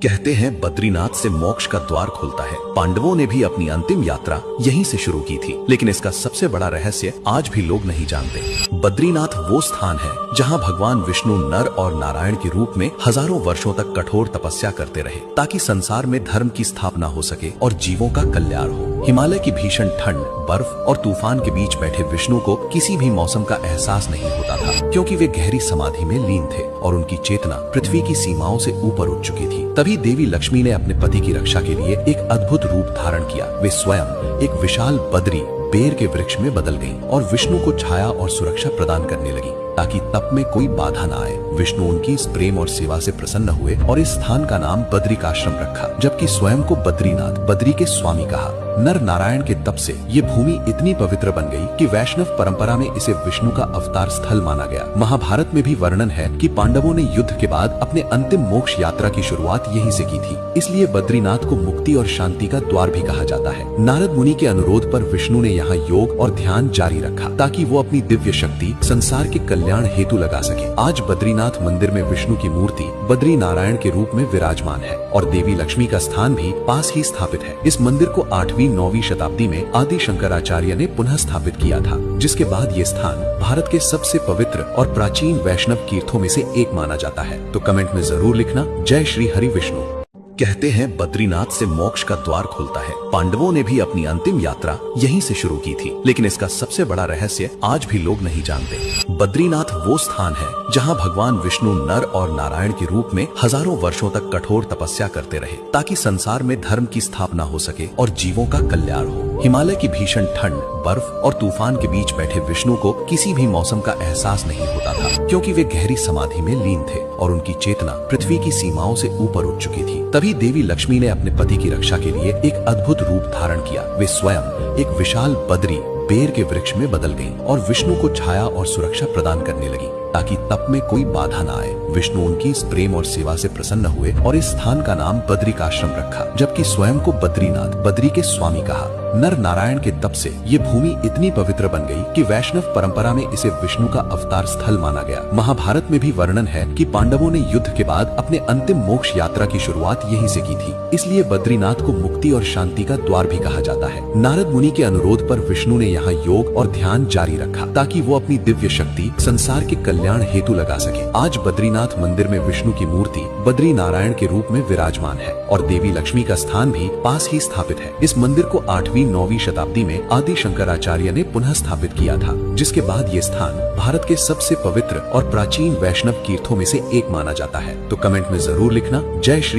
कहते हैं बद्रीनाथ से मोक्ष का द्वार खुलता है। पांडवों ने भी अपनी अंतिम यात्रा यहीं से शुरू की थी, लेकिन इसका सबसे बड़ा रहस्य आज भी लोग नहीं जानते। बद्रीनाथ वो स्थान है जहां भगवान विष्णु नर और नारायण के रूप में हजारों वर्षों तक कठोर तपस्या करते रहे, ताकि संसार में धर्म की स्थापना हो सके और जीवों का कल्याण हो। हिमालय की भीषण ठंड, बर्फ और तूफान के बीच बैठे विष्णु को किसी भी मौसम का एहसास नहीं होता था, क्योंकि वे गहरी समाधि में लीन थे और उनकी चेतना पृथ्वी की सीमाओं से ऊपर उठ चुकी थी। तभी देवी लक्ष्मी ने अपने पति की रक्षा के लिए एक अद्भुत रूप धारण किया। वे स्वयं एक विशाल बद्री बेर के वृक्ष में बदल गईं और विष्णु को छाया और सुरक्षा प्रदान करने लगी, ताकि तप में कोई बाधा न आए। विष्णु उनकी इस प्रेम और सेवा से प्रसन्न हुए और इस स्थान का नाम बद्रिकाश्रम रखा, जबकि स्वयं को बद्रीनाथ, बद्री के स्वामी कहा। नर नारायण के तप से ये भूमि इतनी पवित्र बन गई कि वैष्णव परंपरा में इसे विष्णु का अवतार स्थल माना गया। महाभारत में भी वर्णन है कि पांडवों ने युद्ध के बाद अपने अंतिम मोक्ष यात्रा की शुरुआत यहीं से की थी, इसलिए बद्रीनाथ को मुक्ति और शांति का द्वार भी कहा जाता है। नारद मुनि के अनुरोध पर विष्णु ने यहाँ योग और ध्यान जारी रखा, ताकि वो अपनी दिव्य शक्ति संसार के कल्याण हेतु लगा सके। आज बद्रीनाथ मंदिर में विष्णु की मूर्ति बद्री नारायण के रूप में विराजमान है और देवी लक्ष्मी का स्थान भी पास ही स्थापित है। इस मंदिर को 8वीं-9वीं शताब्दी में आदि शंकराचार्य ने पुनः स्थापित किया था, जिसके बाद ये स्थान भारत के सबसे पवित्र और प्राचीन वैष्णव तीर्थों में से एक माना जाता है। तो कमेंट में जरूर लिखना, जय श्री हरि विष्णु। कहते हैं बद्रीनाथ से मोक्ष का द्वार खुलता है। पांडवों ने भी अपनी अंतिम यात्रा यहीं से शुरू की थी, लेकिन इसका सबसे बड़ा रहस्य आज भी लोग नहीं जानते। बद्रीनाथ वो स्थान है जहां भगवान विष्णु नर और नारायण के रूप में हजारों वर्षों तक कठोर तपस्या करते रहे, ताकि संसार में धर्म की स्थापना हो सके और जीवों का कल्याण हो। हिमालय की भीषण ठंड, बर्फ और तूफान के बीच बैठे विष्णु को किसी भी मौसम का एहसास नहीं होता था, क्योंकि वे गहरी समाधि में लीन थे और उनकी चेतना पृथ्वी की सीमाओं से ऊपर उठ चुकी थी। तभी देवी लक्ष्मी ने अपने पति की रक्षा के लिए एक अद्भुत रूप धारण किया। वे स्वयं एक विशाल बद्री बेर के वृक्ष में बदल गईं और विष्णु को छाया और सुरक्षा प्रदान करने लगी, ताकि तप में कोई बाधा न आए। विष्णु उनकी इस प्रेम और सेवा से प्रसन्न हुए और इस स्थान का नाम बद्रिकाश्रम रखा, जबकि स्वयं को बद्रीनाथ, बद्री के स्वामी कहा। नर नारायण के तप से ये भूमि इतनी पवित्र बन गई कि वैष्णव परंपरा में इसे विष्णु का अवतार स्थल माना गया। महाभारत में भी वर्णन है कि पांडवों ने युद्ध के बाद अपने अंतिम मोक्ष यात्रा की शुरुआत यहीं से की थी, इसलिए बद्रीनाथ को मुक्ति और शांति का द्वार भी कहा जाता है। नारद मुनि के अनुरोध पर विष्णु ने यहाँ योग और ध्यान जारी रखा, ताकि वो अपनी दिव्य शक्ति संसार के कल्याण हेतु लगा सके। आज बद्रीनाथ मंदिर में विष्णु की मूर्ति बद्री नारायण के रूप में विराजमान है और देवी लक्ष्मी का स्थान भी पास ही स्थापित है। इस मंदिर को 8वीं-9वीं शताब्दी में आदि शंकराचार्य ने पुनः स्थापित किया था, जिसके बाद ये स्थान भारत के सबसे पवित्र और प्राचीन वैष्णव तीर्थों में से एक माना जाता है। तो कमेंट में जरूर लिखना, जय श्री